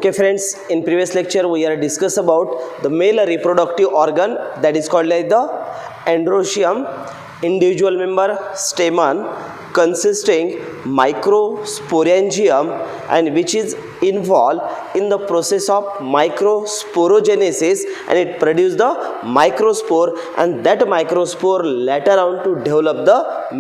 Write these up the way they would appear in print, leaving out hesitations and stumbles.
Okay friends, in previous lecture we are discuss about the male reproductive organ that is called like the androecium, individual member stamen consisting microsporangium and which is involved in the process of microsporogenesis and it produce the microspore and that microspore later on to develop the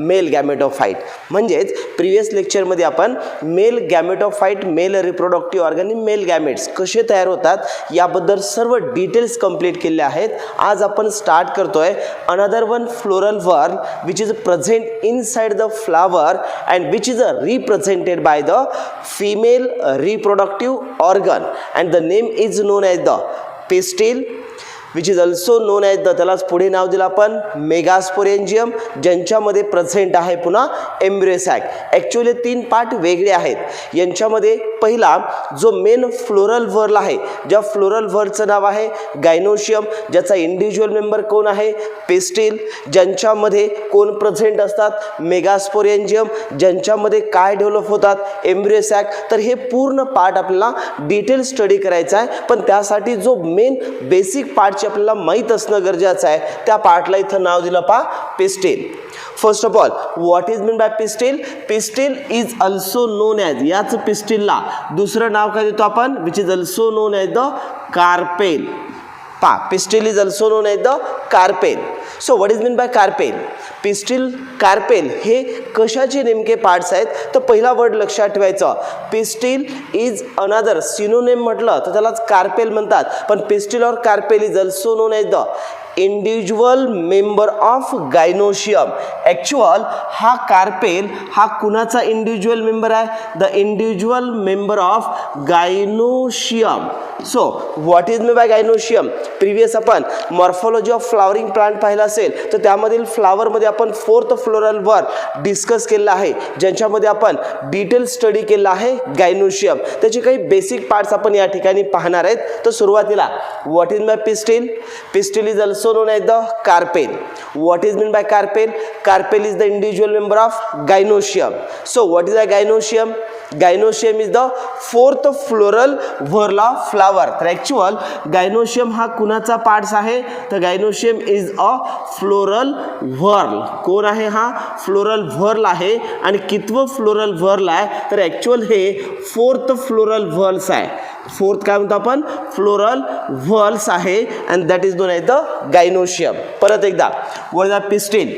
male gametophyte. म्हणजेच previous lecture मध्ये आपण mail गॅमेटोफाइट, male reproductive organ आणि male gametes कसे तयार होतात याबद्दल सर्व details complete केले आहेत. आज आपण स्टार्ट करतोय another one floral whorl which is present inside the flower and which is represented by the female reproductive organ and the name is known as the pistil which is also known as the त्यालाच पुढे नाव दिलं आपण megasporangium, ज्यांच्यामध्ये present आहे पुन्हा embryo sack. Actually तीन part वेगळे आहेत. यांच्यामध्ये पहिला जो मेन फ्लोरल वर्ल आहे, ज्या फ्लोरल वर्लचं नाव आहे गायनोशियम, ज्याचा इंडिव्हिज्युअल मेंबर कोण आहे पिस्टिल, ज्यांच्यामध्ये कोण प्रेझेंट असतात मेगास्पोरेंजियम, ज्यांच्यामध्ये काय डेव्हलप होतात एम्ब्रियो सॅक. तर हे पूर्ण पार्ट आपल्याला डिटेल स्टडी करायचा आहे. पण त्यासाठी जो मेन बेसिक पार्ट आपल्याला माहित असणं गरजेचं आहे त्या पार्टला इथं नाव दिलं पा pistil. First of all what is mean by pistil? Pistil is also known as, याच पिस्टिलला दुसरं नाव काय देतो आपण which is also known as the carpel. पा pistil is also known as the carpel. So what is mean by carpel? Pistil carpel हे कशाचे नेमके पार्ट्स आहेत? तर पहिला वर्ड लक्षात ठेवायचा, पिस्टिल इज अनदर सिनोनिम म्हटलं तर त्यालाच कार्पेल म्हणतात. पण pistil or carpel is also known as the individual member of gynoecium. Actual हा कार्पेल हा कुणाचा इंडिव्हिज्युअल मेंबर आहे? The individual member of gynoecium. So what is mean by gynoecium? Previous आपण मॉर्फोलॉजी ऑफ फ्लावरिंग प्लांट पाहिला असेल तर त्यामधील फ्लावरमध्ये आपण फोर्थ फ्लोरल वर्ड डिस्कस केलेला आहे, ज्यांच्यामध्ये आपण डिटेल स्टडी केला आहे गायनोशियम. त्याचे काही बेसिक पार्ट्स आपण या ठिकाणी पाहणार आहेत. तर सुरुवातीला what is by pistil? Pistil is also known as the carpel. What is meant by carpel? Carpel is the individual member of gynoecium. So what is a gynoecium? Gynoecium is the fourth floral whorl of flower. तर actual gynoecium हा कुणाचा parts आहे? तर gynoecium is a floral व्हर्ल. कोण आहे हा? Floral व्हर्ल आहे. आणि कितवं फ्लोरल व्हर्ल आहे? तर ॲक्च्युअल हे फोर्थ फ्लोरल व्हर्ल्स आहे. फोर्थ काय म्हणतो आपण? फ्लोरल व्हर्ल्स आहे and that is known as the gynoecium. परत एकदा what is the pistil?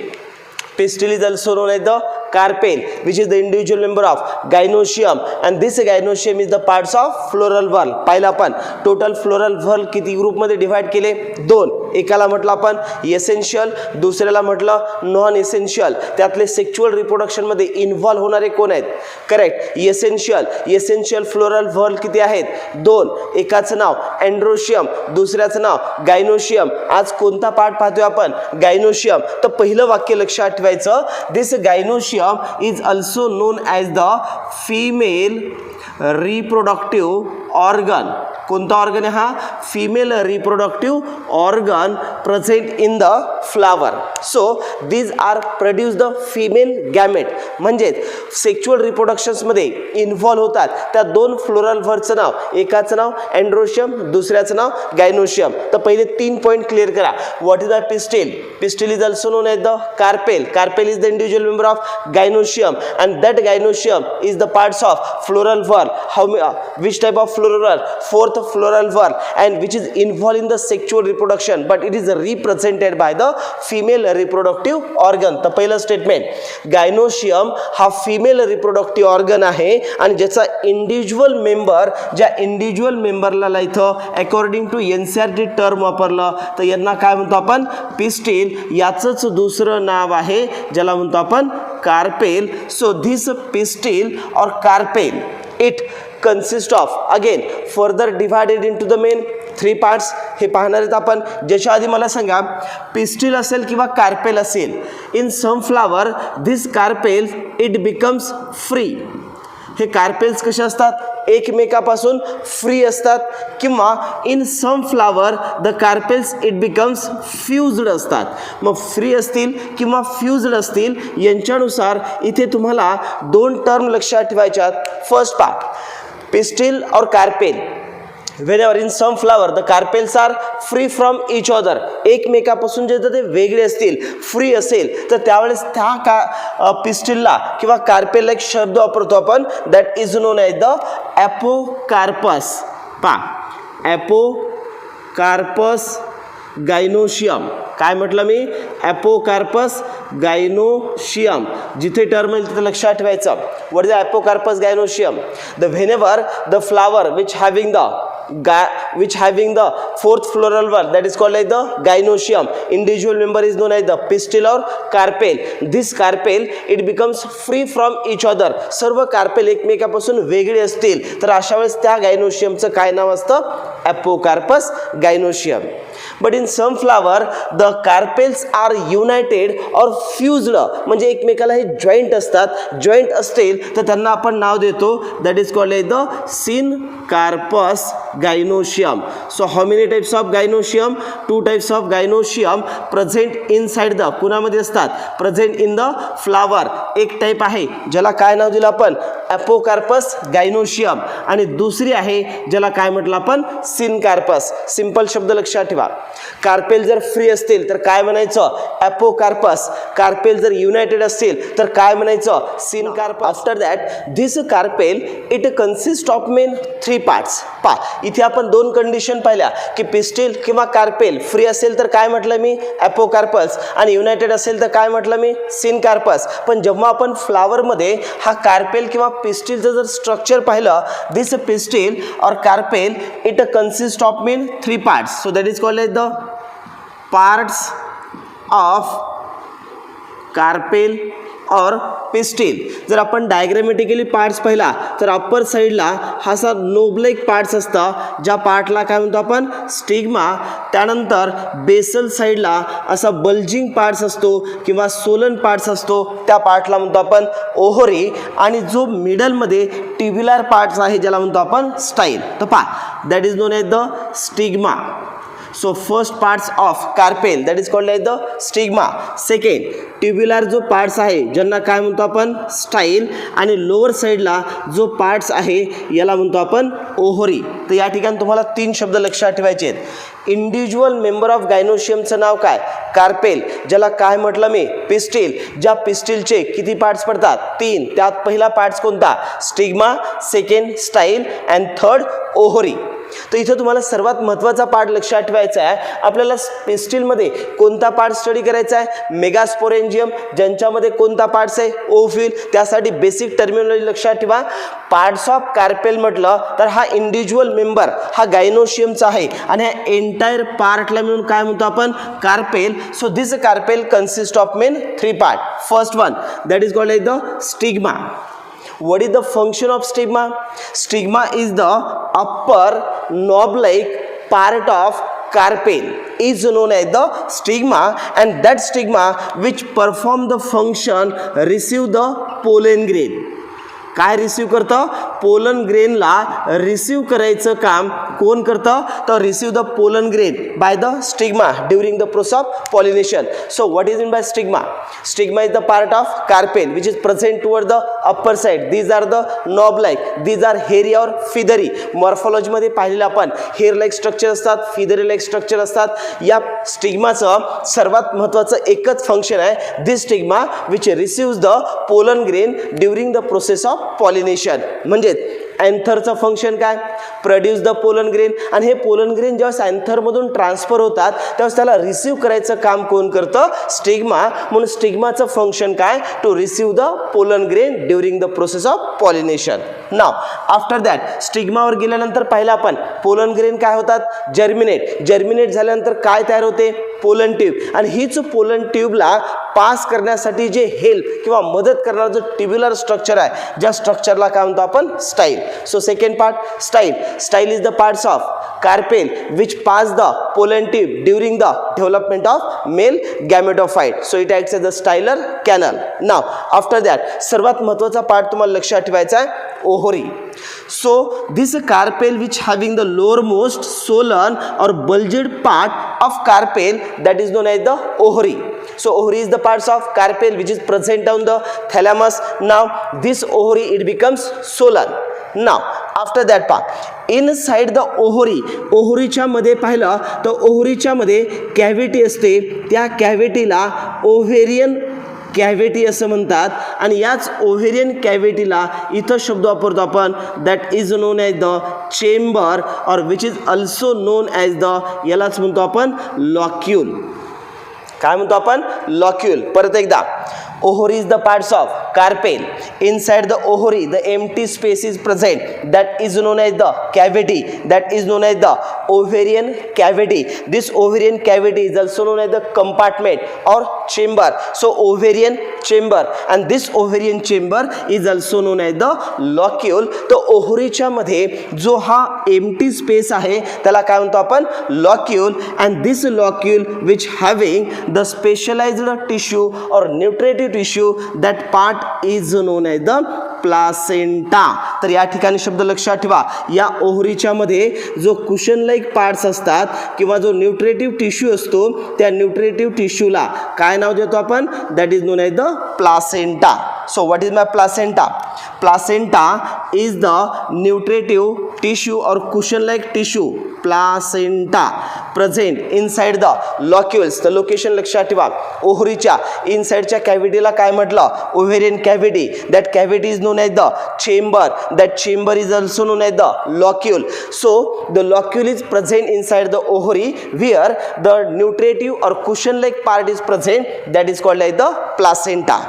Pistil is also known as the carpel, which is the individual member of gynoecium, and this gynoecium is the parts of floral whorl. पाहिलं आपण total floral व्हर्ल किती group मध्ये divide केले? दोन. एकाला म्हटलं आपण essential, दुसऱ्याला म्हटलं नॉन एसेन्शियल. त्यातले सेक्शुअल रिप्रोडक्शन मध्ये इन्व्हॉल्व होणारे कोण आहेत? Correct, essential. एसेन्शियल फ्लोरल व्हर्ल किती आहेत? दोन. एकाचं नाव अँड्रोशियम, दुसऱ्याचं नाव गायनोशियम. आज कोणता पार्ट पाहतोय आपण? गायनोशियम. तर पहिलं वाक्य लक्षात ठेवायचं, this gynoecium is also known as the female reproductive organ. कोणता ऑर्गन आहे हा? Female reproductive organ present in the flower. So these are produce the female gamete. म्हणजेच सेक्शुअल रिप्रोडक्शन्समध्ये इन्व्हॉल्व होतात त्या दोन फ्लोरल व्हर्लचं नाव, एकाचं नाव अँड्रोशियम, दुसऱ्याचं नाव गायनोशियम. तर पहिले तीन पॉईंट क्लिअर करा. What is the pistil? Pistil is also known as the carpel. Carpel is the individual member of gynoecium and that gynoecium is the parts of floral whorl. which type of floral whorl? Fourth floral whorl, and which is involved in the sexual reproduction, but it is represented by the female reproductive organ. तर पहिलं statement, gynoecium हा female reproductive organ आहे आणि ज्याचा individual member, ज्या individual मेंबरला इथं according to NCERT term वापरलं तर यांना काय म्हणतो आपण? पिस्टिल. याचंच दुसरं नाव आहे ज्याला म्हणतो आपण carpel. So this pistil or carpel it consist of again further divided into the main three parts. हे पाहणार आहेत आपण. ज्याच्या आधी मला सांगा, पिस्टिल असेल किंवा कार्पेल असेल, in some flower this carpel it becomes free. हे कार्पेल्स कसे असतात? एकमेकापासून फ्री असतात किंवा in some flower the carpels it becomes fused असतात. मग फ्री असतील किंवा फ्यूज्ड असतील यांच्यानुसार इथे तुम्हाला दोन टर्म लक्षात ठेवायच्यात. First part pistil or carpel. whenever in some flower the carpels are free from each other, एकमेकापासून जे ते वेगळे असतील, फ्री असेल, तर त्यावेळेस त्या पिस्टिलला किंवा कार्पेलला एक शब्द वापरतो आपण, that is known as the apocarpous. Apocarpous gynoecium. काय म्हटलं मी? Apocarpous gynoecium. जिथे टर्म येईल तिथे लक्षात ठेवायचं. What is the apocarpous gynoecium? The whenever the flower which having the fourth floral one, that is called as the gynoecium, individual member is known as the pistil or carpel. This carpel it becomes free from each other. सर्व carpel एकमेकापासून वेगळे असतील तर अशा वेळेस त्या गायनोशियमचं काय नाव असतं? Apocarpous gynoecium. But in some flower the carpels are united or fused, म्हणजे एकमेकाला हे जॉईंट असतात. जॉईंट असतील तर त्यांना आपण नाव देतो, that is called as the syncarpous gynocium. So how many types of gynocium? 2 types of gynocium present inside the, कुणामध्ये असतात? Present in the flower. एक टाइप आहे ज्याला काय नाव दिलं आपण? Apocarpous gynoecium. आणि दुसरी आहे ज्याला काय म्हटलं आपण? सिनकार्पस. सिंपल शब्द लक्षात ठेवा. कार्पेल जर फ्री असतील तर काय म्हणायचं? एपोकार्पस. कार्पेल जर युनायटेड असतील तर काय म्हणायचं? Syncarpous. After that this carpel it consist of main 3 parts. इथे आपण 2 कंडिशन पाहिल्या की पिस्टिल किंवा कार्पेल फ्री असेल तर काय म्हटलं मी? एपोकार्पस. आणि युनायटेड असेल तर काय म्हटलं मी? सिनकार्पस. पण जेव्हा आपण फ्लावरमध्ये हा कार्पेल किंवा पिस्टिलचं जर स्ट्रक्चर पाहिलं, this pistil or carpel it consist of main 3 parts. So that is called as the parts of carpel or pistil. जर आपण डायग्रामॅटिकली पार्ट्स पाहिला तर अप्पर साईडला हा असा नोबलेक पार्ट्स असतं, ज्या पार्टला काय म्हणतो आपण? स्टिग्मा. त्यानंतर बेसल साईडला असा बल्जिंग पार्ट्स असतो किंवा सोलन पार्ट्स असतो, त्या पार्टला म्हणतो आपण ओव्हरी. आणि जो मिडलमध्ये ट्युब्युलर पार्ट्स आहे ज्याला म्हणतो आपण स्टाईल. तर पहा, that is known as the stigma. So first parts of carpel that is called as the stigma. Second, tubular जो parts आहे ज्यांना काय म्हणतो आपण? स्टाईल. आणि लोअर साईडला जो पार्ट्स आहे याला म्हणतो आपण ओव्हरी. तर या ठिकाणी तुम्हाला 3 शब्द लक्षात ठेवायचे आहेत. इंडिव्हिज्युअल मेंबर ऑफ गायनोशियमचं नाव काय? कार्पेल. ज्याला काय म्हटलं मी? पिस्टिल. ज्या पिस्टिलचे किती पार्ट्स पडतात? 3. त्यात पहिला पार्ट्स कोणता? Stigma. Second style and third ovary. तर इथं तुम्हाला सर्वात महत्त्वाचा पार्ट लक्षात ठेवायचा आहे. आपल्याला पिस्टिलमध्ये कोणता पार्ट स्टडी करायचा आहे? मेगास्पोरेंजियम. ज्यांच्यामध्ये कोणता पार्ट्स आहे? ओव्हिल. त्यासाठी बेसिक टर्मिनॉलॉजी लक्षात ठेवा. पार्ट्स ऑफ कार्पेल म्हटलं तर हा इंडिव्हिज्युअल मेंबर हा गायनोशियमचा आहे आणि हा एंटायर पार्टला मिळून काय म्हणतो आपण? Carpel. So this carpel consist of main 3 part. First one that is called as the stigma. What is the function of stigma? Stigma is the upper knob-like part of carpel is known as the stigma, and that stigma which perform the function receive the pollen grain. काय receive करतं? Pollen ग्रेनला receive करायचं काम कोण करतं? तर receive the pollen grain by the stigma during the process of pollination. So what is in by stigma? Stigma is the part of carpel which is present toward the upper side. These are the knob like. These are hairy और फिदरी. मॉर्फॉलॉजीमध्ये पाहिलेलं आपण hair like structure असतात, फिदरी like structure असतात. या स्टिग्माचं सर्वात महत्त्वाचं एकच function आहे, this stigma which receives the pollen grain during the process of pollination. म्हणजे अँथरचं फंक्शन काय? Produce the pollen grain. आणि हे पोलन ग्रेन जेव्हा अँथरमधून ट्रान्सफर होतात तेव्हा त्याला रिसीव्ह करायचं काम कोण करतं? स्टिग्मा. म्हणून स्टिग्माचं फंक्शन काय? To receive the pollen grain during the process of pollination. Now after that स्टिग्मावर गेल्यानंतर पाहिलं आपण पोलन ग्रेन काय होतात? जर्मिनेट. जर्मिनेट झाल्यानंतर काय तयार होते? Pollen tube. आणि हीच पोलन ट्यूबला पास करण्यासाठी जे हेल्प किंवा मदत करणारं जो ट्युब्युलर स्ट्रक्चर आहे, ज्या स्ट्रक्चरला काय म्हणतो आपण? Style. So second part style. Style is the parts of carpel which pass the pollen tube during the development of male gametophyte. So it acts as a stylar canal. Now after that सर्वात महत्त्वाचा part तुम्हाला लक्षात ठेवायचा आहे, ovary. So this carpel which having the lowermost swollen or bulged part of carpel that is known as the ovary. So ovary is the parts of carpel which is present on the thalamus. Now this ovary it becomes swollen. Now after that part inside the ovary, ओव्हरीच्या मध्ये पाहिलं तर ओव्हरीच्या मध्ये cavity असते, त्या कॅव्हिटीला ovarian cavity असं म्हणतात. आणि याच ओव्हेरियन कॅव्हिटीला इथं शब्द वापरतो आपण, that is known as the chamber or which is also known as the, यालाच म्हणतो आपण लॉक्यूल. काय म्हणतो आपण? लॉक्यूल. परत एकदा, ovary is the parts of carpel. Inside the ovary the empty space is present, that is known as the cavity, that is known as the ovarian cavity. This ovarian cavity is also known as the compartment or chamber. So ovarian chamber, and this ovarian chamber is also known as the locule. तो ओव्हरीच्या मध्ये जो हा empty space आहे त्याला काय म्हणतो आपण? Locule. And this locule which having the specialised tissue और nutritive tissue, that part is known as the placenta. तर या ठिकाणी शब्द लक्षात ठेवा, या ओव्हरीच्या मध्ये जो कुशन लाईक पार्ट्स असतात किंवा जो न्यूट्रेटिव्ह टिश्यू असतो, त्या न्यूट्रेटिव्ह टिश्यूला काय नाव देतो आपण? That is known as the placenta. So what is my placenta? Placenta is the nutritive tissue or cushion like tissue, placenta, present inside the locules. The location लक्षात ठेवा, ओव्हरीच्या इनसाइडच्या कॅव्हिटीला काय म्हटलं? Ovarian cavity. That cavity is known as the chamber. That chamber is also known as the locule. So the locule is present inside the ovary where the nutritive or cushion like part is present, that is called as the placenta.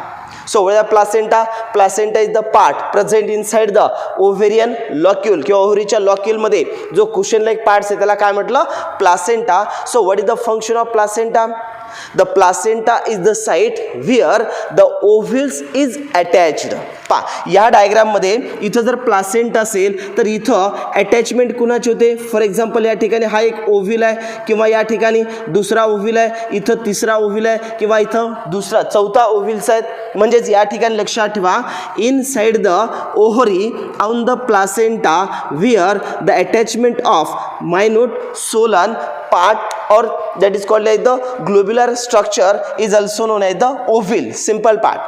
So what is the placenta? Placenta is the part present inside the ovarian locule किंवा ओव्हरीच्या locule मध्ये जो cushion like parts आहे त्याला काय म्हटलं? Placenta. So what is the function of placenta? The placenta is the site where the ovules is attached. पा या डायग्राममध्ये इथं जर प्लासेंटा असेल तर इथं अटॅचमेंट कुणाची होते? फॉर एक्झाम्पल या ठिकाणी हा एक ओव्हिल आहे किंवा या ठिकाणी दुसरा ओव्हिल आहे, इथं तिसरा ओव्हिल आहे किंवा इथं दुसरा चौथा ओव्हिल्स आहेत. म्हणजेच या ठिकाणी लक्षात ठेवा, inside the ovary on the placenta wear the attachment of minute Solan part or that is called as the globular structure is also known as the ovule. Simple part.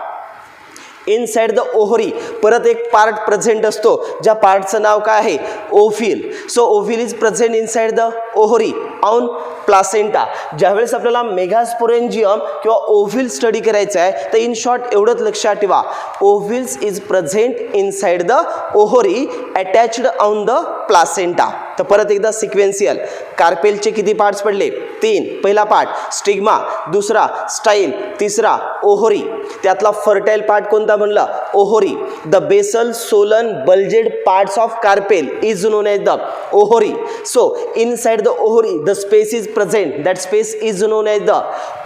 Inside the ovary परत एक part present असतो, ज्या पार्टचं नाव काय आहे? Ovule. So ovule is present inside the ovary on placenta. ज्यावेळेस आपल्याला megasporangium किंवा ओव्हिल स्टडी करायचं आहे तर इन शॉर्ट एवढंच लक्षात ठेवा, ovules is present inside the ovary attached on the placenta. तर परत एकदा सिक्वेन्शियल, कार्पेलचे किती पार्ट्स पडले? 3. पहिला पार्ट स्टिग्मा, दुसरा स्टाईल, तिसरा ओव्हरी. त्यातला फर्टाईल पार्ट कोणता बनला? Ovary. The basal swollen bulged parts of carpel is known as the ovary. So inside the ovary the space is present, that space is known as the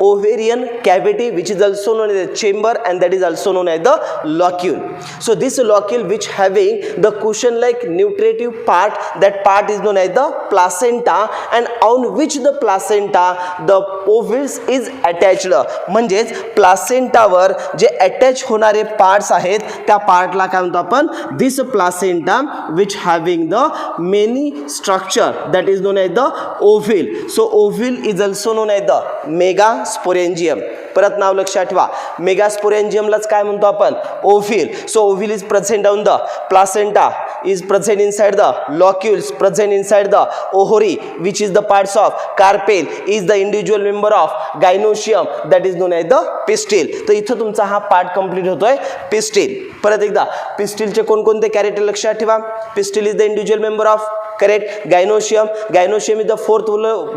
ovarian cavity, which is also known as the chamber, and that is also known as the locule. So this locule which having the cushion like nutritive part, that part is known as the placenta, and on which the placenta the ovules is attached. म्हणजेच प्लासेंटावर जे attach होणारे parts आहेत त्या पार्टला काय म्हणतो आपण? दिस placenta which having the many structure, that is known as the ovule. So ovule is also known as the megasporangium. परत नाव लक्षात ठेवा, मेगास्पोरेंजियमलाच काय म्हणतो आपण? Ovule. So ovule is present on the placenta, is present inside the locules, present inside the ovary, which is the parts of carpel, is the individual member of gynoecium, that is known as the pistil. तर इथं तुमचा हा part complete होतोय, pistil. परत एकदा, पिस्टिलचे कोणकोणते character लक्षात ठेवा? Pistil is the individual member of, correct, gynoecium. Gynoecium is the fourth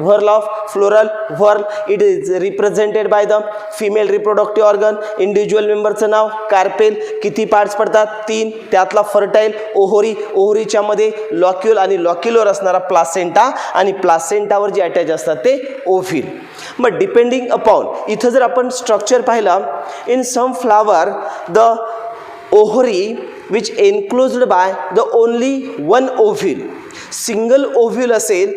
whorl of floral whorl. It is represented by the female reproductive organ. Individual मेंबरचं नाव कार्पेल. किती पार्ट्स पडतात? 3. त्यातला फर्टाईल ओव्हरी, ओव्हरीच्या मध्ये लॉक्यूल आणि लॉक्युलर असणारा प्लासेंटा, आणि प्लासेंटावर जे अटॅच असतात ते ओव्हिल. मग डिपेंडिंग अपॉन इथं जर आपण स्ट्रक्चर पाहिलं, in some flower the ovary which enclosed by the only one ovule, single ovule असेल,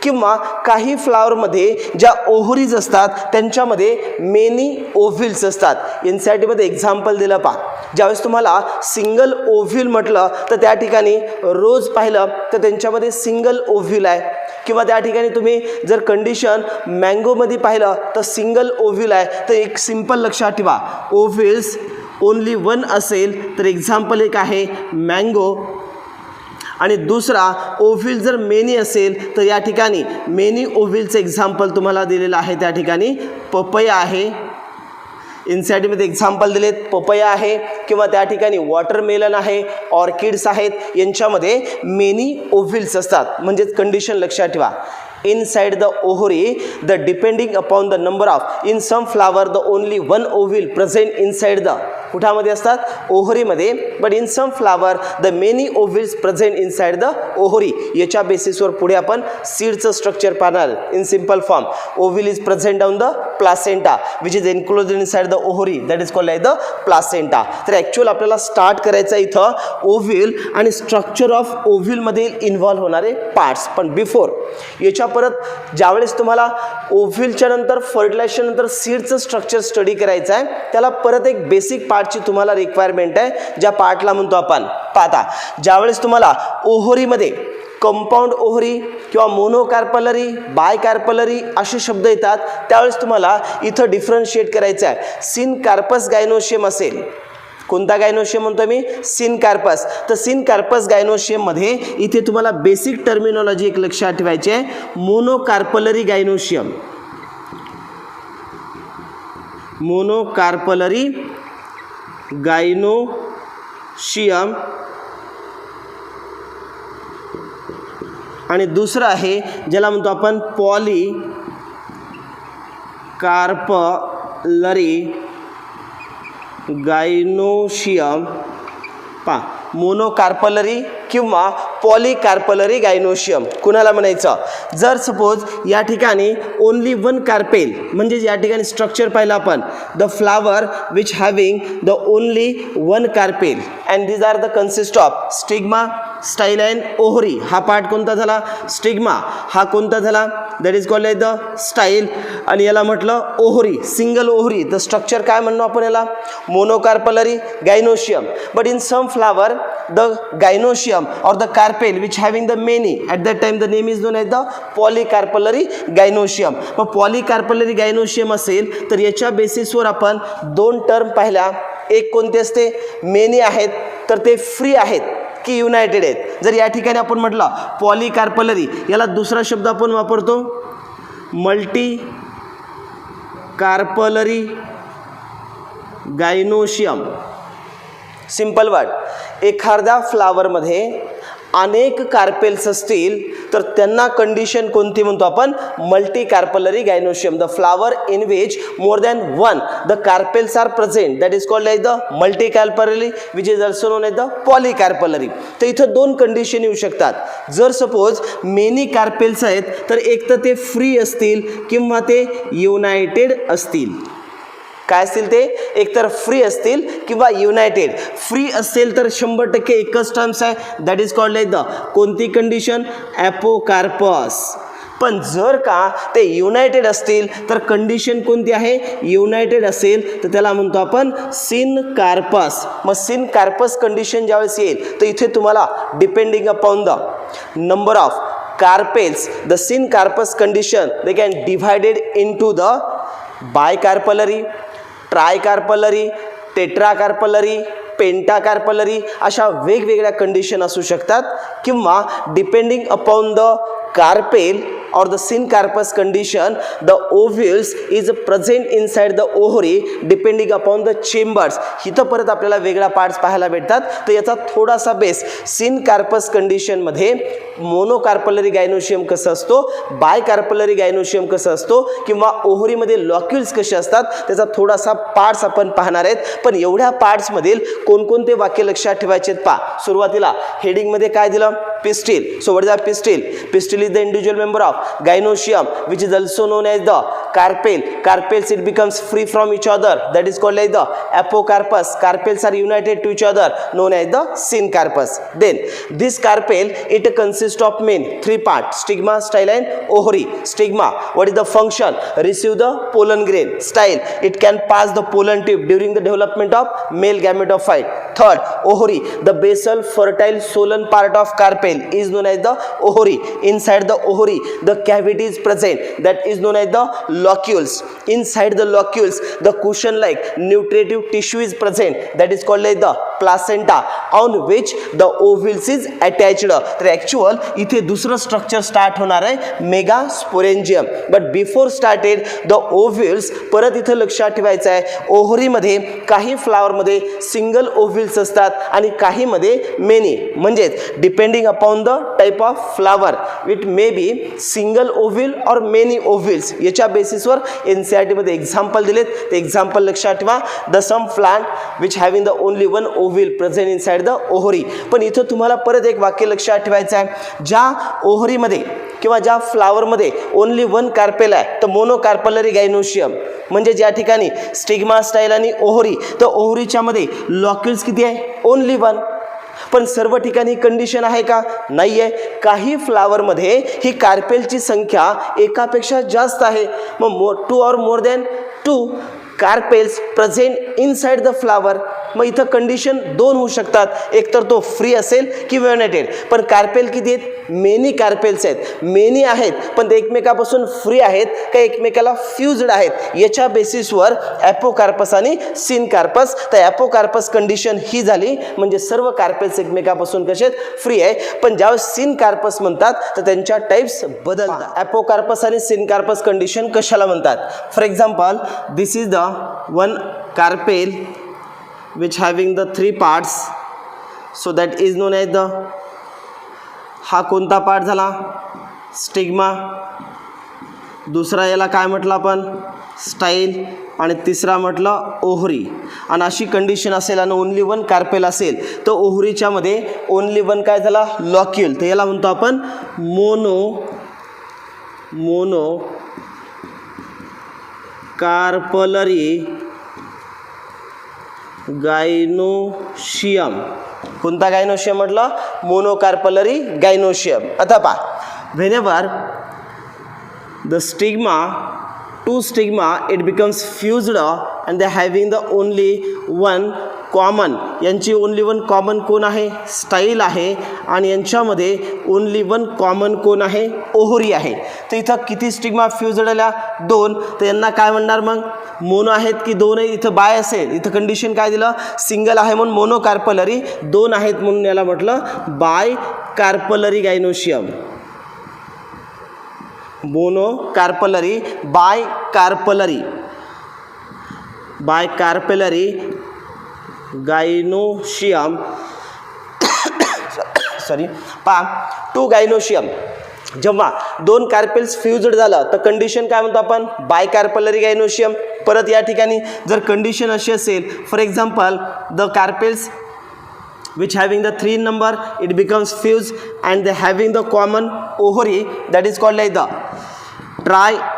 किंवा काही फ्लावरमध्ये ज्या ओव्हरीज असतात त्यांच्यामध्ये मेनी ओव्ह्यूल्स असतात. एनसीईआरटीमध्ये एक्झाम्पल दिलं पहा, ज्यावेळेस तुम्हाला सिंगल ओव्ह्यूल म्हटलं तर त्या ठिकाणी रोज पाहिलं तर त्यांच्यामध्ये सिंगल ओव्ह्यूल आहे, किंवा त्या ठिकाणी तुम्ही जर कंडिशन मँगोमध्ये पाहिलं तर सिंगल ओव्ह्यूल आहे. तर एक सिंपल लक्षात ठेवा, ओव्ह्यूल्स ओनली वन असेल तर एक्झाम्पल एक आहे मँगो, आणि दुसरा ओव्हिल जर मेनी असेल तर या ठिकाणी मेनी ओव्हिलचं एक्झाम्पल तुम्हाला दिलेलं आहे, त्या ठिकाणी पपया आहे. इनसाइडमध्ये एक्झाम्पल दिलेत, पपया आहे किंवा त्या ठिकाणी वॉटरमेलन आहे, ऑर्किड्स आहेत, यांच्यामध्ये मेनी ओव्हिल्स असतात. म्हणजेच कंडिशन लक्षात ठेवा. Inside the ovary, the depending upon the number of, in some flower the only one ovule present inside the, कुठामध्ये असतात ओव्हरीमध्ये, but in some flower the many ovules present inside the ovary. याच्या बेसिसवर पुढे आपण सीडचं स्ट्रक्चर पाहणार. In simple form, ovule is present on the placenta which is enclosed inside the ovary, that is called like the placenta. तर actual आपल्याला start करायचं इथं ओव्हिल आणि स्ट्रक्चर ऑफ ओव्हिलमध्ये इन्व्हॉल्व होणारे पार्ट्स. पण बिफोर याच्या परत ज्यावेळेस तुम्हाला ओव्हिलच्या नंतर फर्टिलायझेशन नंतर सीडचं स्ट्रक्चर स्टडी करायचं आहे, त्याला परत एक बेसिक पार्टची तुम्हाला रिक्वायरमेंट आहे, ज्या पार्टला म्हणतो आपण पाहता. ज्यावेळेस तुम्हाला ओव्हरीमध्ये कंपाऊंड ओव्हरी किंवा मोनोकार्पलरी, बायकार्पलरी असे शब्द येतात, त्यावेळेस तुम्हाला इथं डिफरन्शिएट करायचं आहे. सिनकार्पस गायनोशियम असेल, कोणता गायनोशियम म्हणतो मी? सिनकार्पस. तर सिनकार्पस गायनोशियममध्ये इथे तुम्हाला बेसिक टर्मिनॉलॉजी एक लक्षात ठेवायची आहे, मोनोकार्पलरी गायनोशियम. मोनोकार्पलरी गायनोशियम आणि दुसरं आहे ज्याला म्हणतो आपण पॉलीकार्पलरी गायनोशियम. पा मोनोकार्पलरी किंवा पॉलीकार्पलरी गायनोशियम कुणाला म्हणायचं? जर सपोज या ठिकाणी ओनली वन कार्पेल, म्हणजे या ठिकाणी स्ट्रक्चर पाहिलं आपण, the flower which having the only one carpel and these are the consist of stigma, style and ovary. हा पार्ट कोणता झाला? स्टिग्मा. हा कोणता झाला? That is called the style. आणि याला म्हटलं ovary, single ovary. The structure काय म्हणतो आपण याला? Monocarpellary gynoecium. But in some flower the gynoecium or the carpel which having the many, at that time the name is known as the polycarpellary gynoecium. मग polycarpellary gynoecium असेल तर याच्या बेसिसवर आपण दोन टर्म पाहिल्या. एक कोणते असते? मेनी आहेत तर ते फ्री आहेत की युनायटेड आहेत. जर या ठिकाणी आपण म्हटलं पॉलीकार्पलरी, याला दुसरा शब्द आपण वापरतो multi carpellary gynoecium. Simple word. एखाद्या फ्लावरमध्ये अनेक कार्पेल्स असतील तर त्यांना कंडिशन कोणती म्हणतो आपण? Multicarpellary gynoecium. The flower in which more than one the carpels are present, that is called like the multicarpellary which is also known as the polycarpellary. तर इथं दोन कंडिशन येऊ शकतात. जर सपोज मेनी कार्पेल्स आहेत तर एक तर ते फ्री असतील किंवा ते युनायटेड असतील. काय असतील ते? एकतर फ्री असतील किंवा युनायटेड. फ्री असेल तर 100% एकच टर्म्स आहे, that is called like the कोणती कंडिशन? ॲपोकार्पस. पण जर का ते युनायटेड असतील तर कंडिशन कोणती आहे? युनायटेड असेल तर त्याला म्हणतो आपण सिनकार्पस. मग सिनकार्पस कंडिशन ज्यावेळेस येईल तर इथे तुम्हाला depending upon the number of carpels, the syncarpous condition they can divided into the bicarpellary, tricarpellary, tetracarpellary, pentacarpellary अशा वेगवेगळ्या कंडिशन असू शकतात. किंवा depending upon the carpel or the syncarpus condition, the ovules is present inside the ovary depending upon the chambers. इथं परत आपल्याला वेगळा parts पाहायला भेटतात. तर याचा थोडासा बेस सिनकार्पस कंडिशनमध्ये मोनोकार्पलरी गायनोशियम कसं असतो, बायकार्पलरी गायनोशियम कसं असतो किंवा ओव्हरीमध्ये लॉक्युल्स कसे असतात त्याचा थोडासा पार्ट्स आपण पाहणार आहेत. पण एवढ्या पार्ट्समधील कोणकोणते वाक्य लक्षात ठेवायचे आहेत पहा. सुरुवातीला हेडिंगमध्ये काय दिलं? Pistil. So what is the pistil? Pistil is the individual member of gynoecium which is also known as the carpel. Carpels it becomes free from each other, that is called like the apocarpus. Carpels are united to each other known as the syncarpus. Then this carpel it consists of main three parts: stigma, style and ovary. Stigma, what is the function? Receive the pollen grain. Style, it can pass the pollen tube during the development of male gametophyte. Third, ovary, the basal fertile swollen part of carpel is known as the ovary. Inside the ovary the cavity is present, that is known as the locules. Inside the locules, the cushion-like nutritive tissue is present. That is called like the placenta, on which the ovules is attached. तर actual इथे दुसरं structure start होणार आहे megasporangium. But before started the ovules, परत इथं लक्षात ठेवायचं आहे ओव्हरीमध्ये काही फ्लावरमध्ये सिंगल ओव्ह्युल्स असतात आणि काहीमध्ये मेनी. म्हणजेच depending upon the type of flower it may be single ovule और मेनी ओव्ह्युल्स. याच्या बेसिसवर NCERT मध्ये एक्झाम्पल दिलेत. ते एक्झाम्पल लक्षात ठेवा. The some plant which having the only one ovule present inside the ovary. पण इथं तुम्हाला परत एक वाक्य लक्षात ठेवायचं आहे, ज्या ओव्हरीमध्ये किंवा ज्या फ्लावरमध्ये ओनली वन कार्पेल आहे तर मोनोकार्पलरी गायनोशियम. म्हणजे ज्या ठिकाणी स्टिग्मा स्टाईल आणि ओव्हरी, तर ओव्हरीच्या मध्ये लॉक्युल्स किती आहे? Only one. पण सर्व ठिकाणी कंडिशन आहे का? नाही आहे. काही फ्लावरमध्ये ही कार्पेलची संख्या एकापेक्षा जास्त आहे. मग 2 or more than 2 carpels present inside the flower. मग इथं कंडिशन 2 होऊ शकतात, एक तर तो फ्री असेल किंवा युनायटेड. पण कार्पेल किती आहेत? मेनी कार्पेल्स आहेत. मेनी आहेत पण ते एकमेकापासून फ्री आहेत का एकमेकाला फ्युज्ड आहेत, याच्या बेसिसवर ॲपोकार्पस आणि सिनकार्पस. तर ॲपोकार्पस कंडिशन ही झाली, म्हणजे सर्व कार्पेल्स एकमेकापासून कसे आहेत? फ्री आहे. पण ज्यावेळेस सिनकार्पस म्हणतात तर त्यांच्या टाईप्स बदलतात. ॲपोकार्पस आणि सिनकार्पस कंडिशन कशाला म्हणतात? For example, this is the one carpel which having the 3 parts, so that is known as the, हा कोणता पार्ट झाला? स्टिग्मा. दुसरा याला काय म्हटलं आपण? स्टाईल. आणि तिसरा म्हटलं ओव्हरी. आणि अशी कंडिशन असेल आणि ओनली वन कार्पेल असेल तर ओव्हरीच्या मध्ये ओनली वन काय झाला? लॉक्युल. तर याला म्हणतो आपण मोनो कार्पलरी गायनोशियम. कोणता गायनोशियम म्हटलं? Monocarpellary gynoecium. आता पहा, whenever the stigma, 2 stigma, it becomes fused and they having the only one common. यांची ओनली वन कॉमन कोण आहे? स्टाईल आहे. आणि यांच्यामध्ये ओनली वन कॉमन कोण आहे? ओव्हरी आहे. तर इथं किती स्टिग्मा फ्युज्ड आल्या? 2. तर यांना काय म्हणणार मग? मोनो आहेत की 2 आहे? इथं बाय असेल, इथं कंडिशन काय दिलं? सिंगल आहे म्हणून मोनो कार्पलरी. 2 आहेत म्हणून याला म्हटलं bicarpellary gynoecium. Monocarpellary, bicarpellary gynoecium. Sorry, पहा, 2 गायनोशियम. जेव्हा 2 कार्पेल्स फ्युज्ड झालं तर कंडिशन काय म्हणतो आपण? Bicarpellary gynoecium. परत या ठिकाणी जर कंडिशन अशी असेल, for example, the carpels which having the 3 number, it becomes fused and they having the common ovary, that is called like the tri-carpellary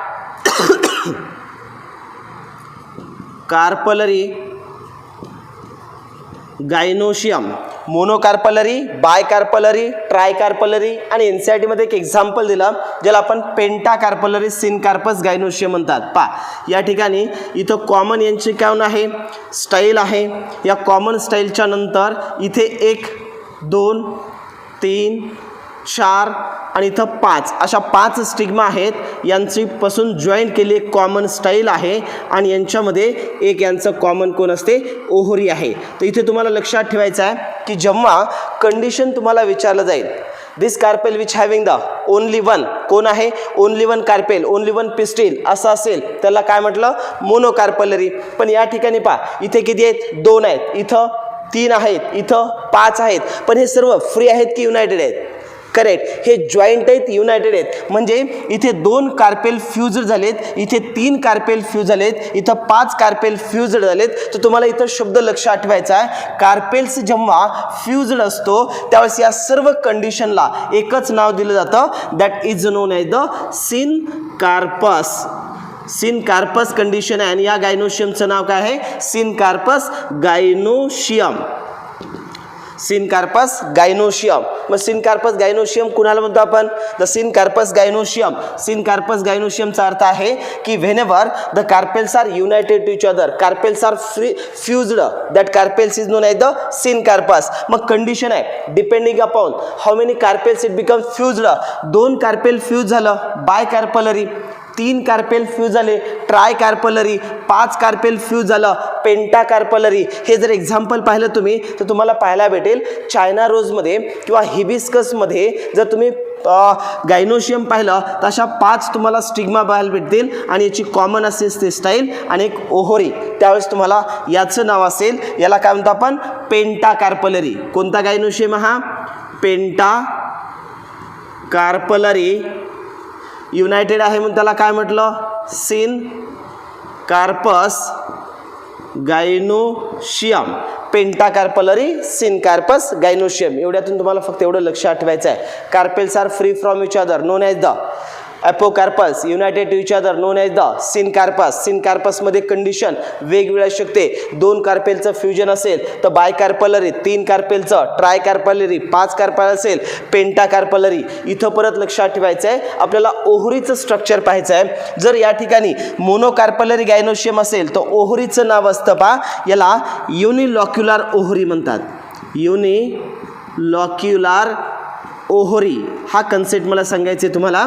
gynoecium. Monocarpellary, bicarpellary, tricarpellary. आणि NCERT मध्ये एक example दिलं ज्याला आपण पेंटाकार्पलरी सिनकार्पस गायनोशियम म्हणतात. पा, या ठिकाणी इथं कॉमन यांची काय आहे? स्टाईल आहे. या कॉमन स्टाईलच्या नंतर इथे 1, 2, 3, 4 आणि इथं 5 अशा 5 स्टिग्मा आहेत. यांची पासून जॉईंट केली एक कॉमन स्टाईल आहे आणि यांच्यामध्ये एक यांचं कॉमन कोण असते? ओव्हरी आहे. तर इथे तुम्हाला लक्षात ठेवायचं आहे की जेव्हा कंडिशन तुम्हाला विचारलं जाईल, this carpel which having the only one, कोण आहे? Only one carpel, only one pistil असं असेल त्याला काय म्हटलं? मोनोकार्पलरी. पण या ठिकाणी पहा, इथे किती आहेत? 2 आहेत, इथं 3 आहेत, इथं 5 आहेत. पण हे सर्व फ्री आहेत की युनायटेड आहेत? करेक्ट, हे जॉईंट आहेत, युनायटेड आहेत. म्हणजे इथे 2 कार्पेल फ्युज्ड झालेत, इथे 3 कार्पेल फ्यूज झालेत, इथं 5 कार्पेल फ्युज्ड झालेत. तर तुम्हाला इथं शब्द लक्षात ठेवायचा आहे, कार्पेल्स जेव्हा फ्युज्ड असतो त्यावेळेस या सर्व कंडिशनला एकच नाव दिलं जातं, that is known as the syncarpous. Syncarpous condition आहे आणि या गायनोशियमचं नाव काय आहे? Syncarpous gynoecium. Syncarpous gynoecium. मग सिनकार्पस गायनोशियम कुणाला म्हणतो आपण? The syncarpous gynoecium. सिनकार्पस गायनोशियमचा अर्थ आहे की whenever the carpels are united to each other, carpels are fused, that carpels is known as the syncarpous. मग कंडिशन आहे depending upon how many carpels it become fused. 2 carpel fuse झालं bye carpellary, 3 carpel fuse झाले try carpellary, 5 carpel fuse झालं पेंटा carpellary. हे जर example पाहिलं तुम्ही तर तुम्हाला पाहायला भेटेल चायना रोजमध्ये किंवा हिबिस्कसमध्ये जर तुम्ही गायनोशियम पाहिलं तर अशा 5 तुम्हाला स्टिग्मा पाहायला भेटतील आणि याची कॉमन असेल ते स्टाईल आणि एक ओहोरी. त्यावेळेस तुम्हाला याचं नाव असेल, याला काय म्हणतो आपण पेंटा कार्पलरी. कोणता गायनोशियम हा पेंटा कार्पलरी. युनायटेड आहे म्हणून त्याला काय म्हटलं syncarpous gynoecium. Pentacarpellary syncarpous gynoecium. एवढ्यातून तुम्हाला फक्त एवढं लक्ष आठवायचं आहे. Carpels are free from each other known as the apocarpous, united to each other known as the syncarpous. सिन कार्पसमध्ये कंडिशन वेगवेगळी असू शकते. 2 कार्पेलचं फ्युजन असेल तर बाय कार्पलरी, 3 कार्पेलचं ट्राय कार्पलरी, 5 कार्पल असेल पेंटा कार्पलरी. इथं परत लक्षात ठेवायचं आहे आपल्याला ओहरीचं स्ट्रक्चर पाहायचं आहे. जर या ठिकाणी मोनोकार्पलरी गायनोशियम असेल तर ओहरीचं नाव असतं पहा, याला युनिलॉक्युलर ओहरी म्हणतात. युनिलॉक्युलर ओहरी हा कन्सेप्ट मला सांगायचे तुम्हाला.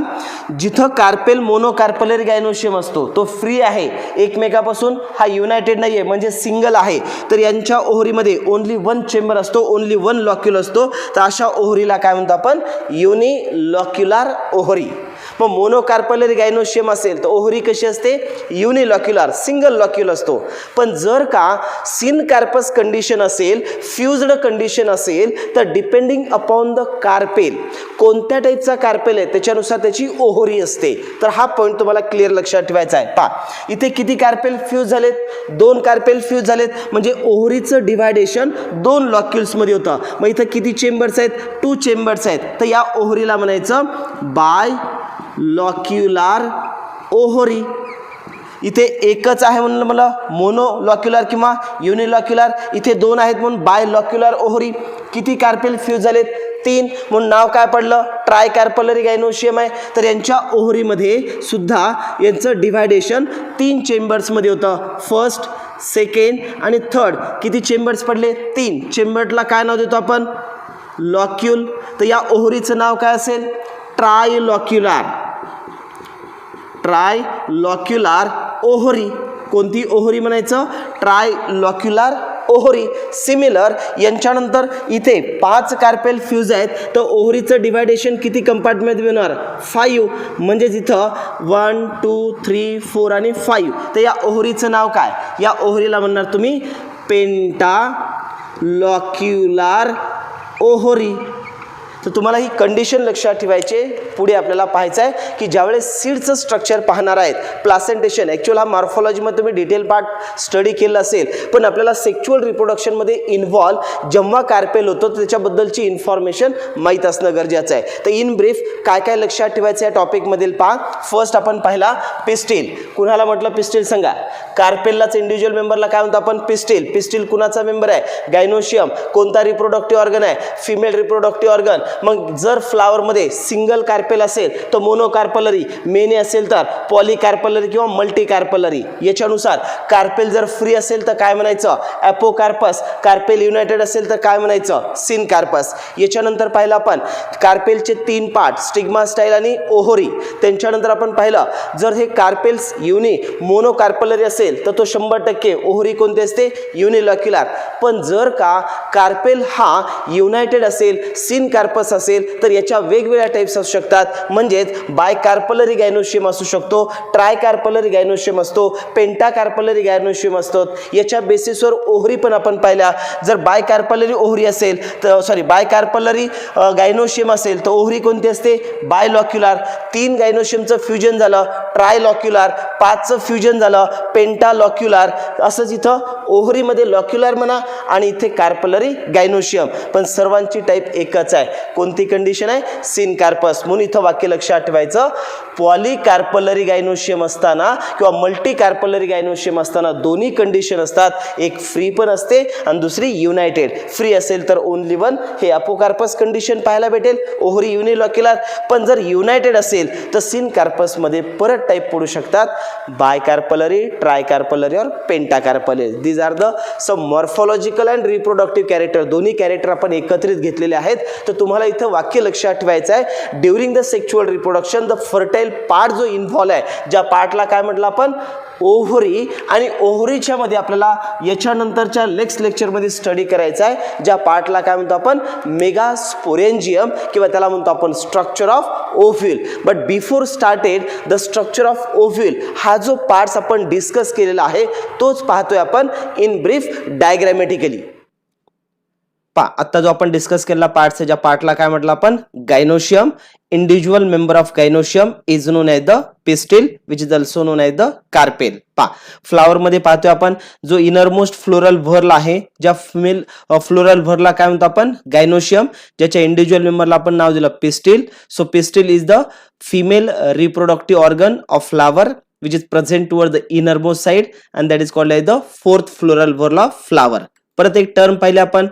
जिथं कार्पेल मोनोकार्पलरी गायनोशियम असतो तो फ्री आहे एकमेकापासून, हा युनायटेड नाही आहे म्हणजे सिंगल आहे, तर यांच्या ओहरीमध्ये ओनली 1 चेंबर असतो, ओनली 1 लॉक्युल असतो. तर अशा ओहरीला काय म्हणतो आपण युनिलॉक्युलर ओहरी. मग मोनोकार्पलरी गायनोशियम असेल तर ओहरी कशी असते युनिलॉक्युलर सिंगल लॉक्युल असतो. पण जर का सिन कार्पस कंडिशन असेल, फ्युज्ड कंडिशन असेल तर डिपेंडिंग अपॉन द कार्पेल कोणत्या टाईपचा कार्पेल आहे त्याच्यानुसार त्याची ओहरी असते. तर हा पॉईंट तुम्हाला क्लिअर लक्षात ठेवायचा आहे. पहा इथे किती कार्पेल फ्यूज झालेत 2 कार्पेल फ्यूज झालेत म्हणजे ओहरीचं डिव्हायडेशन 2 लॉक्युल्समध्ये होतं. मग इथं किती चेंबर्स आहेत 2 चेंबर्स आहेत. तर या ओहरीला म्हणायचं बाय लॉक्युलर ओहरी. इथे एकच आहे म्हणून मला मोनोलॉक्युलर किंवा युनिलॉक्युलर, इथे 2 आहेत म्हणून बाय लॉक्युलर ओहरी. किती कार्पेल फ्यूज झालेत 3 म्हणून नाव काय पडलं ट्राय कार्पलरी गायनोशियम आहे. तर यांच्या ओहरीमध्ये सुद्धा यांचं डिव्हायडेशन 3 चेंबर्समध्ये होतं. फर्स्ट, सेकंड आणि थर्ड. किती चेंबर्स पडले 3. चेंबरला काय नाव देतो आपण लॉक्युल. तर या ओहरीचं नाव काय असेल ट्रायलॉक्युलर. ट्रायलॉक्युलर ओहरी. कोणती ओहरी म्हणायचं ट्रायलॉक्युलर ओहरी. सिमिलर यांच्यानंतर इथे 5 कार्पेल फ्यूज आहेत तर ओहरीचं डिव्हायडेशन किती कंपार्टमेंटमध्ये होणार 5. म्हणजे इथं 1 2 3 4 आणि 5. तर या ओहरीचं नाव काय, या ओहरीला म्हणणार तुम्ही पेंटा लॉक्युलर ओहरी. तर तुम्हाला ही कंडिशन लक्षात ठेवायचे. पुढे आपल्याला पाहायचं आहे की ज्यावेळेस सीडचं स्ट्रक्चर पाहणार आहेत प्लासेंटेशन, ॲक्च्युअल हा मॉर्फॉलॉजीमध्ये तुम्ही डिटेल पार्ट स्टडी केला असेल, पण आपल्याला सेक्च्युअल रिप्रोडक्शनमध्ये इन्व्हॉल्व जेव्हा कार्पेल होतो त्याच्याबद्दलची इन्फॉर्मेशन माहीत असणं गरजेचं आहे. तर इन ब्रीफ काय काय लक्षात ठेवायचं या टॉपिकमधील पहा. फर्स्ट आपण पाहिला पिस्टिल. कुणाला म्हटलं पिस्टिल सांगा कार्पेललाच इंडिव्हिज्युअल मेंबरला काय म्हणतो आपण पिस्टिल. पिस्टिल कुणाचा मेंबर आहे गायनोशियम. कोणता रिप्रोडक्टिव्ह ऑर्गन आहे फिमेल रिप्रोडक्टिव्ह ऑर्गन. मग जर फ्लावरमध्ये सिंगल कार्पेल असेल तर मोनोकार्पलरी, मेनी असेल तर पॉलीकार्पलरी किंवा मल्टीकार्पलरी. याच्यानुसार कार्पेल जर फ्री असेल तर काय म्हणायचं ॲपोकार्पस. कार्पेल युनायटेड असेल तर काय म्हणायचं सिन कार्पस. याच्यानंतर पाहिलं आपण कार्पेलचे 3 पार्ट स्टिग्मा, स्टाईल आणि ओहरी. त्यांच्यानंतर आपण पाहिलं जर हे कार्पेल्स मोनोकार्पलरी असेल तर तो 100% ओहरी कोणती असते युनिलॉक्युलर. पण जर का कार्पेल हा युनायटेड असेल सिन कार्पस असेल तर याच्या वेगवेगळ्या टाइप्स असू शकतात. म्हणजेच बाय कार्पलरी गायनोशियम असू शकतो, ट्राय कार्पलरी गायनोशियम असतो, पेंटा कार्पलरी गायनोशियम असतो. याच्या बेसिसवर ओहरी पण आपण पाहिल्या. जर बाय कार्पलरी ओहरी असेल तर बाय कार्पलरी गायनोशियम असेल तर ओहरी कोणती असते बायलॉक्युलर. 3 गायनोशियमचं फ्युजन झालं ट्रायलॉक्युलर, 5चं फ्युजन झालं पेंटालॉक्युलर. असंच इथं ओहरीमध्ये लॉक्युलर म्हणा आणि इथे कार्पलरी गायनोशियम, पण सर्वांची टाईप एकच आहे. कोणती कंडिशन आहे सिन कार्पस. म्हणून इथं वाक्य लक्षात ठेवायचं पॉलीकार्पलरी गायनोशियम असताना किंवा मल्टी कार्पलरी गायनोशियम असताना दोन्ही कंडिशन असतात. एक फ्री पण असते आणि दुसरी युनायटेड. फ्री असेल तर ओनली 1 हे अपोकार्पस कंडिशन पाहायला भेटेल, ओहरी युनिलॉक्युलर. पण जर युनायटेड असेल तर सिन कार्पसमध्ये परत टाईप पडू शकतात बाय कार्पलरी, ट्राय कार्पलरी और pentacarpellary. These are the some morphological and reproductive character. दोन्ही कॅरेक्टर आपण एकत्रित घेतलेले आहेत. तर तुम्हाला तुम्हाला इथं वाक्य लक्षात ठेवायचं आहे, during the sexual reproduction the fertile part जो इन्व्हॉल्व आहे, ज्या पार्टला काय म्हटलं आपण, ओव्हरी, आणि ओव्हरीच्या मध्ये आपल्याला याच्यानंतरच्या नेक्स्ट लेक्चरमध्ये स्टडी करायचा आहे, ज्या पार्टला काय म्हणतो आपण, मेगास्पोरेंजियम किंवा त्याला म्हणतो आपण structure of ovule. But before started the structure of ovule हा जो पार्ट्स आपण डिस्कस केलेला आहे तोच पाहतोय आपण इन ब्रीफ डायग्रॅमॅटिकली. आता जो आपण डिस्कस केलेला पार्ट्स आहे, ज्या पार्टला काय म्हटलं आपण, gynoecium. Individual member of gynoecium is known as the pistil which is also known as the carpel. Flower मध्ये पाहतोय आपण जो इनरमोस्ट फ्लोरल व्हर्ल आहे, ज्या फिमेल फ्लोरल व्हर्लला काय म्हणतो आपण, गायनोशियम, ज्याच्या इंडिव्हिज्युअल मेंबरला आपण नाव दिलं pistil. So pistil is the female reproductive organ of flower which is present toward the innermost side and that is called as the fourth floral whorl of flower. परत एक term पाहिले आपण,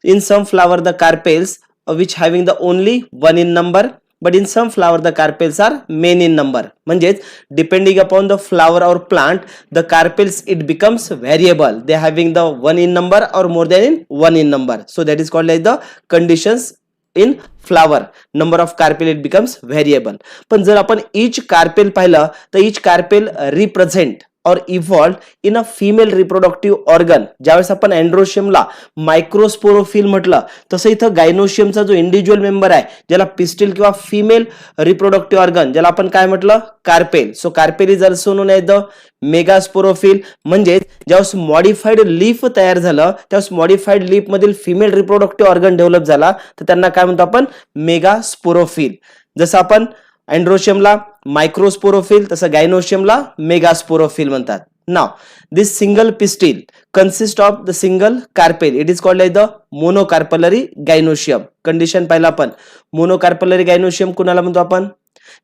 in some flower the carpels which having the only one in number but in some flower the carpels are many in number. म्हणजेच depending upon the flower or plant the carpels it becomes variable, they having the one in number or more than in one in number. So that is called as the conditions in flower, number of carpel it becomes variable. पण जर आपण each carpel पाहिलं तर each carpel represent or evolved in a female reproductive organ. ज्यावेळेस आपण अँड्रोशियमला मायक्रोस्पोरोफिल म्हटलं तसं इथं गायनोशियमचा जो इंडिव्हिज्युअल मेंबर आहे ज्याला पिस्टिल किंवा फिमेल रिप्रोडक्टिव्ह ऑर्गन ज्याला आपण काय म्हटलं, carpel. So carpel is also known as the megasporophyll. म्हणजे ज्यावेळेस मॉडिफाईड लीफ तयार झालं त्यावेळेस मॉडिफाईड लीफ मधील फिमेल रिप्रोडक्टिव्ह ऑर्गन डेव्हलप झाला तर त्यांना काय म्हणतो आपण, मेगास्पोरोफिल. जसं आपण अँड्रोशियमला मायक्रोस्पोरोफिल तसं गायनोशियमला मेगास्पोरोफिल म्हणतात. Now this single pistil consist of the single carpel, it is called as the monocarpellary gynoecium. Condition पाहिलं आपण, मोनोकार्पलरी गायनोशियम कुणाला म्हणतो आपण,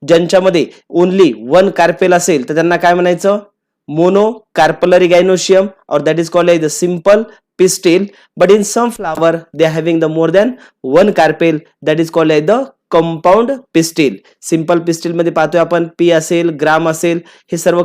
ज्यांच्यामध्ये ओनली वन कार्पेल असेल तर त्यांना काय म्हणायचं, मोनोकार्पलरी गायनोशियम, और that is called as the simple pistil. But in some flower they are having the more than one carpel, that is called as the compound pistil. Simple pistil मध्ये पाहतोय आपण P असेल, ग्राम असेल, हे सर्व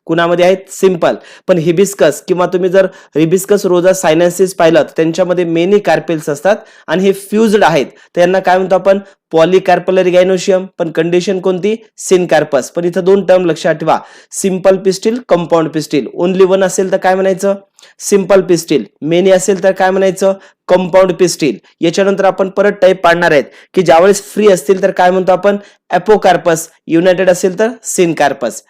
कुणामध्ये आहेत, simple. पण हिबिस्कस किंवा तुम्ही जर हिबिस्कस रोजा सायनेन्सिस पाहिलं तर त्यांच्यामध्ये मेनी कार्पेल्स असतात आणि हे फ्युज्ड आहेत, तर यांना काय म्हणतो आपण, पॉलीकार्पलरी गायनोशियम. पण कंडिशन कोणती, सिनकार्पस. पण इथं दोन टर्म लक्षात ठेवा, simple pistil, compound pistil. Only one असेल तर काय म्हणायचं, सिंपल पिस्टिल. मेनी असेल तर काय म्हणायचं, कंपाऊंड पिस्टिल. याच्यानंतर आपण परत टाइप पाडणार आहेत की ज्यावेळेस फ्री असतील तर काय म्हणतो आपण, एपोकार्पस. युनायटेड असेल तर सिनकार्पस.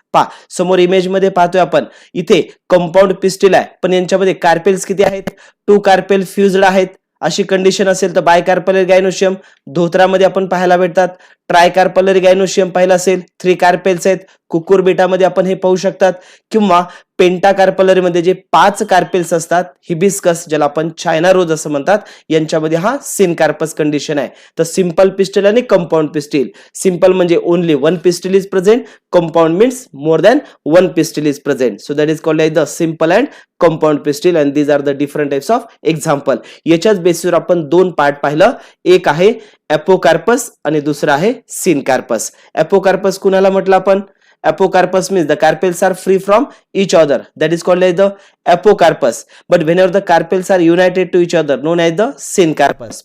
समोर इमेज मध्ये पाहतोय आपण इथे कंपाऊंड पिस्टिल आहे पण यांच्यामध्ये कार्पेल्स किती आहेत, 2 कार्पेल फ्युज्ड आहेत. अशी कंडिशन असेल तर बायकार्पलरी गायनोशियम धोत्रामध्ये आपण पाहायला भेटतात. ट्रायकार्पलरी गायनोशियम पाहिलं असेल 3 कार्पेल्स आहेत. कुकुरबिटामध्ये आपण हे पाहू शकतात. किंवा पेंटाकार्पलरी मध्ये जे 5 कार्पेल्स असतात, हिबिस्कस ज्याला आपण चायना रोज असं म्हणतात, यांच्यामध्ये हा सिनकार्पस कंडिशन आहे. तर सिंपल पिस्टिल आणि कंपाऊंड पिस्टिल. सिंपल म्हणजे only one pistil is present, compound means more than one pistil is present. So that is called as the simple and compound pistil and these are the different types of example. याच्याच बेसिसवर आपण 2 part पाहिलं, एक आहे apocarpous आणि दुसरा आहे syncarpous. Apocarpous कुणाला म्हटलं आपण, apocarpus means the carpels are free from each other, that is called as the apocarpus. But whenever the carpels are united to each other known as the syncarpus.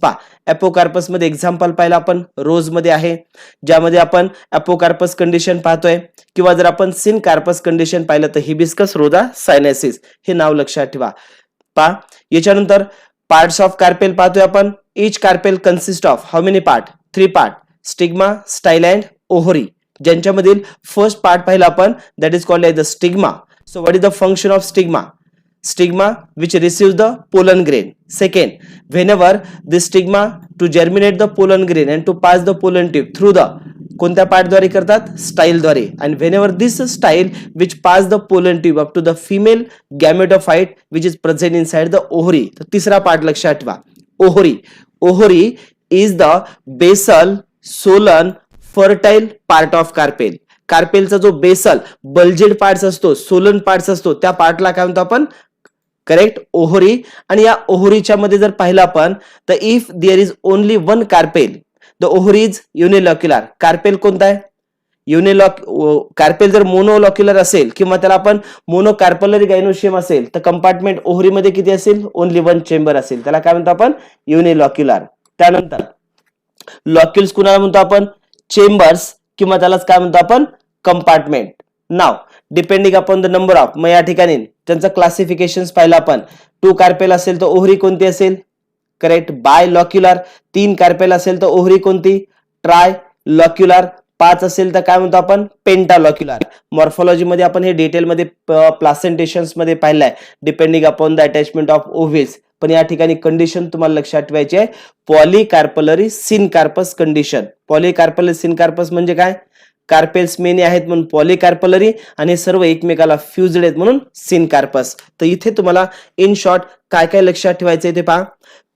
Apocarpous मध्ये example पाहिलं आपण रोज मध्ये आहे, ज्यामध्ये आपण एपोकार्पस कंडिशन पाहतोय. किंवा जर आपण सिनकार्पस कंडिशन पाहिलं तर हिबिस्कस रोजा सायनेसिस, हे नाव लक्षात ठेवा. याच्यानंतर पार्ट्स ऑफ कार्पेल पाहतोय आपण. Each carpel consist of how many part, 3 part, stigma, style and ovary. ज्यांच्यामधील फर्स्ट पार्ट पाहिला आपण, that is called as the stigma. So what is the function of stigma, stigma which receives the pollen grain. Second, whenever the stigma to germinate the pollen grain and to pass the pollen tube through the कोणत्या part द्वारे करतात, style द्वारे. and whenever this style which pass the pollen tube up to the female gametophyte which is present inside the ovary. तर तिसरा part लक्षात ठेवा, ovary. Ovary is the basal swollen fertile part of carpel. कार्पेलचा जो Basel बल्जेड parts असतो, Solan parts असतो, त्या पार्टला काय म्हणतो आपण, करेक्ट, ओव्हरी. आणि या ओव्हरीच्या मध्ये जर पाहिलं आपण तर if there is only one carpel the ovary is unilocular. Carpel कोणता आहे, कार्पेल जर मोनोलॉक्युलर असेल किंवा त्याला आपण मोनोकार्पलरी गायनोशियम असेल तर कंपार्टमेंट ओव्हरी मध्ये किती असेल, ओनली वन चेंबर असेल, त्याला काय म्हणतो आपण, युनिलॉक्युलर. त्यानंतर लॉक्युल्स कुणाला म्हणतो आपण? चेंबर्स, किंवा त्यालाच काय म्हणतो आपण? Compartment. Now depending upon the number of, मग या ठिकाणी त्यांचं क्लासिफिकेशन पाहिलं आपण. 2 कार्पेल असेल तर ओहरी कोणती असेल? Correct, bye लॉक्युलर. 3 कार्पेल असेल तर ओहरी कोणती? ट्राय लॉक्युलर. 5 असेल तर काय म्हणतो आपण? पेंटालॉक्युलर. मॉर्फॉलॉजी मध्ये आपण हे डिटेल मध्ये प्लासेंटेशन्स मध्ये पाहिलंय, depending upon the attachment of ovules. पण या ठिकाणी कंडिशन तुम्हाला लक्षात ठेवायची आहे, polycarpellary syncarpous condition. Polycarpellary syncarpous म्हणजे काय? कार्पेल्स मेनी आहेत म्हणून पॉलीकार्पलरी, आणि सर्व एकमेकाला फ्युज्ड आहेत म्हणून सिनकार्पस. तर इथे तुम्हाला इन शॉर्ट काय काय लक्षात ठेवायचं आहे ते पहा.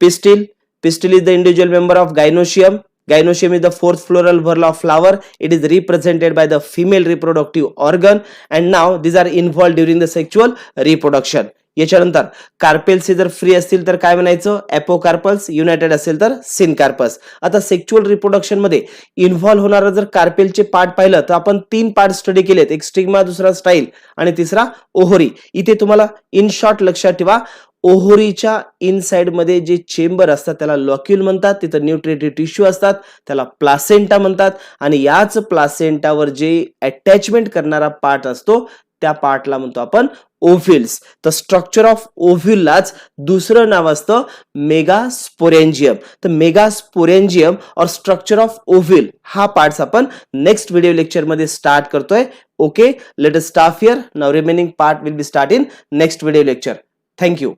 Pistil, pistil is the individual member of gynoecium. Gynoecium is the fourth floral whorl of flower. It is represented by the female reproductive organ, and now these are involved during the sexual reproduction. याच्यानंतर carpels जर free असतील तर काय म्हणायचं? एपोकार्पल्स. United असेल तर syncarpous. आता sexual reproduction मध्ये इन्व्हॉल्व्ह होणारा जर कार्पेलचे पार्ट पाहिलं तर आपण 3 पार्ट स्टडी केलेत. एक स्टिग्मा, दुसरा स्टाईल, आणि तिसरा ओहरी. इथे तुम्हाला इन शॉर्ट लक्षात ठेवा, ओहरीच्या इनसाइड मध्ये जे चेंबर असतात त्याला लॉक्यूल म्हणतात. तिथं न्यूट्रिटिव्ह टिश्यू असतात त्याला प्लासेंटा म्हणतात, आणि याच प्लासेंटावर जे अटॅचमेंट करणारा पार्ट असतो त्या पार्टला म्हणतो आपण ओव्हिल्स. तर स्ट्रक्चर ऑफ ओव्ह्यूललाच दुसरं नाव असतं मेगास्पोरेंजियम. तर मेगास्पोरेंजियम और स्ट्रक्चर ऑफ ओव्ह्यूल हा पार्ट्स आपण नेक्स्ट व्हिडिओ लेक्चर मध्ये स्टार्ट करतोय. Okay, let us stop here. Now remaining part will be start in next video lecture. Thank you.